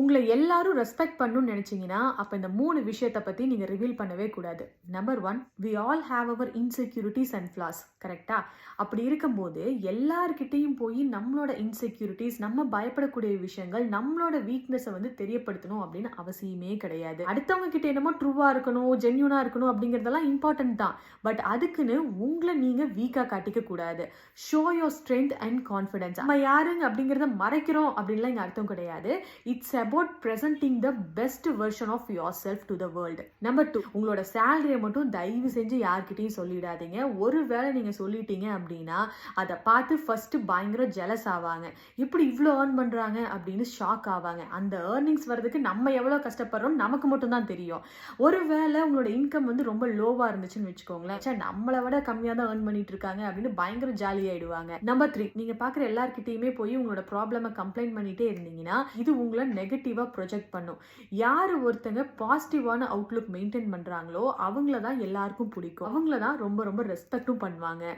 உங்களை எல்லாரும் ரெஸ்பெக்ட் பண்ணணும்னு நினைச்சீங்கன்னா அப்ப இந்த 3 விஷயத்தை பத்தி நீங்க ரிவீல் பண்ணவே கூடாது. Number 1, we all have our insecurities and flaws. கரெக்டா? அப்படி இருக்கும்போது எல்லார்கிட்டையும் போய் நம்மளோட இன்செக்யூரிட்டிஸ், நம்ம பயப்படக்கூடிய விஷயங்கள், நம்மளோட வீக்னஸை வந்து தெரியப்படுத்தணும் அப்படின்னு அவசியமே கிடையாது. அடுத்தவங்க கிட்ட என்னமோ ட்ரூவா இருக்கணும், ஜென்யூனா இருக்கணும் அப்படிங்கறதெல்லாம் இம்பார்ட்டன்ட் தான். பட் அதுக்குன்னு உங்களை நீங்க வீக்கா காட்டிக்க கூடாது. Show your strength and confidence. நம்ம யாருங்க அப்படிங்கறத மறைக்கிறோம் அப்படின்லாம் இங்க அர்த்தம் கிடையாது. It's about presenting the best version of yourself to the world. Number 2, உங்களோட சேலரியை மட்டும் தயவு செஞ்சு யார்கிட்டையும் சொல்லிடாதீங்க. ஒருவேளை நீங்க சொல்லிட்டீங்க அப்படின்னா அதை பார்த்து ஃபர்ஸ்ட் பயங்கர ஜெலஸ் ஆவாங்க. இப்படி இவ்வளோ ஏர்ன் பண்றாங்க அப்படின்னு ஷாக் ஆவாங்க. அந்த ஏர்னிங்ஸ் வர்றதுக்கு நம்ம எவ்வளவு கஷ்டப்படுறோம் நமக்கு மட்டும் தான் தெரியும். ஒருவேளை உங்களோட இன்கம் வந்து ரொம்ப லோவா இருந்துச்சுன்னு வச்சுக்கோங்களேன், நம்மளை விட கம்மியா தான் ஏர்ன் பண்ணிட்டு இருக்காங்க அப்படின்னு பயங்கர ஜாலி ஆயிடுவாங்க. நம்பர் 3, நீங்க பாக்குற எல்லார்கிட்டயுமே போய் உங்களோட ப்ராப்ளமை கம்ப்ளைண்ட் பண்ணிட்டே இருந்தீங்கன்னா இது உங்களை நெகட்டிவா ப்ரொஜெக்ட் பண்ணும். யாரு ஒருத்தங்க பாசிட்டிவான அவுட்லுக் மெயின்டைன் பண்றாங்களோ அவங்கள தான் எல்லாருக்கும் பிடிக்கும். அவங்கள தான் ரொம்ப ரொம்ப ரெஸ்பெக்டும் பண்ணுவாங்க.